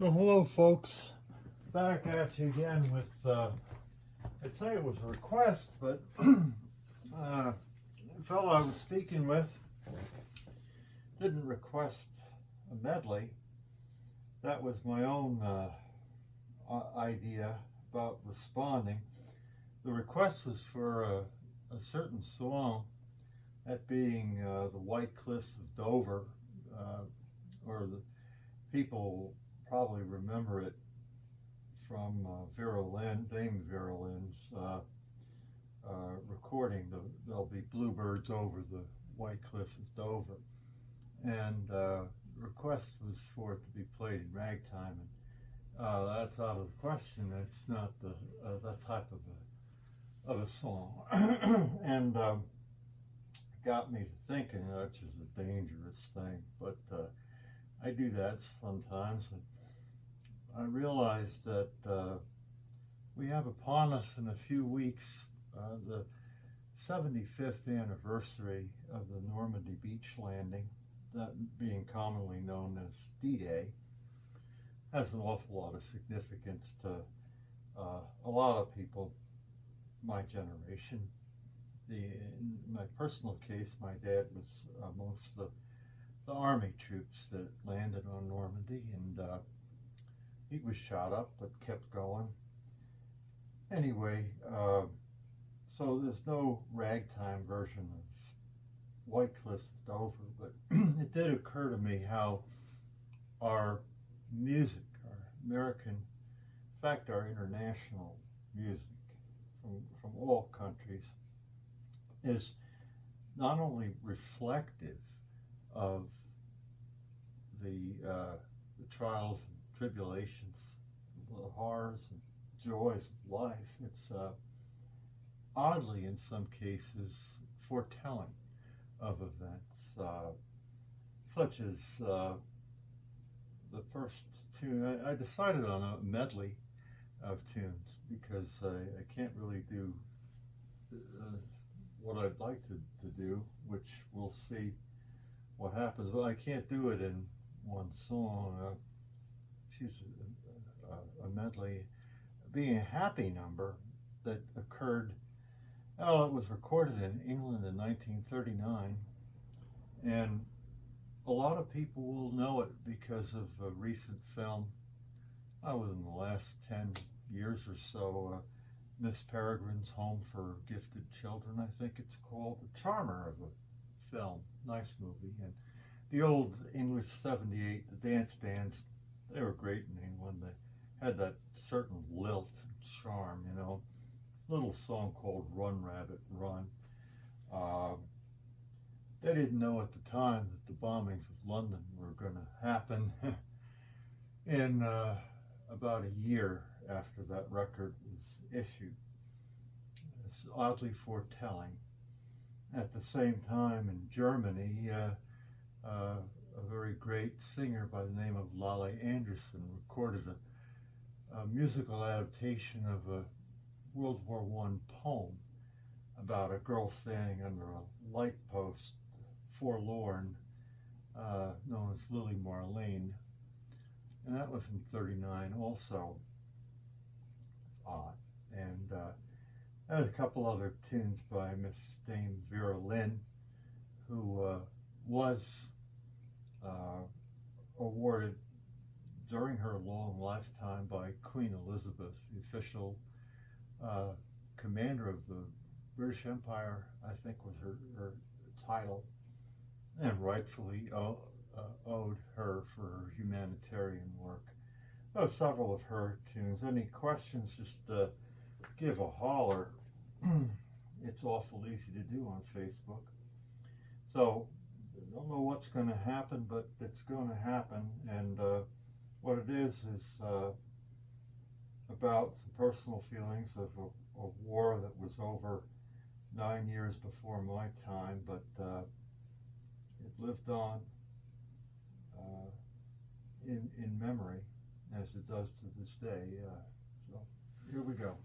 Well, hello folks, back at you again with, I'd say it was a request, but the fellow I was speaking with didn't request a medley. That was my own idea about responding. The request was for a certain song, that being the White Cliffs of Dover, or the people probably remember it from Dame Vera Lynn's recording. There'll be bluebirds over the White Cliffs of Dover, and the request was for it to be played in ragtime, and that's out of the question. It's not that type of a song, and got me to thinking, which is a dangerous thing, but I do that sometimes. I realized that we have upon us in a few weeks the 75th anniversary of the Normandy beach landing, that being commonly known as D-Day. Has an awful lot of significance to a lot of people my generation. In my personal case, my dad was amongst the army troops that landed on Normandy, and he was shot up but kept going. Anyway, so there's no ragtime version of White Cliffs of Dover, but it did occur to me how our music, our American, in fact our international music from all countries, is not only reflective of the trials and tribulations, the horrors and joys of life. It's oddly, in some cases, foretelling of events, such as the first tune. I decided on a medley of tunes because I can't really do what I'd like to do, which we'll see what happens, but I can't do it in one song. Choose a medley, being a happy number that occurred, well, it was recorded in England in 1939, and a lot of people will know it because of a recent film, within the last 10 years or so, Miss Peregrine's Home for Gifted Children, I think it's called, the charmer of the film. Nice movie. And the old English 78, the dance bands, they were great in England. They had that certain lilt and charm, you know. This little song called Run Rabbit Run. They didn't know at the time that the bombings of London were going to happen in about a year after that record was issued. It's oddly foretelling. At the same time, in Germany, a very great singer by the name of Lale Anderson recorded a musical adaptation of a World War I poem about a girl standing under a light post, forlorn, known as Lily Marlene, and that was in '39 also. It's odd. And there's a couple other tunes by Miss Dame Vera Lynn, who was awarded during her long lifetime by Queen Elizabeth, the official commander of the British Empire, I think was her title, and rightfully owed her for her humanitarian work. Several of her tunes. Any questions, just give a holler. It's awful easy to do on Facebook. So, I don't know what's going to happen, but it's going to happen. And what it is about some personal feelings of a war that was over 9 years before my time, but it lived on in memory, as it does to this day. So here we go.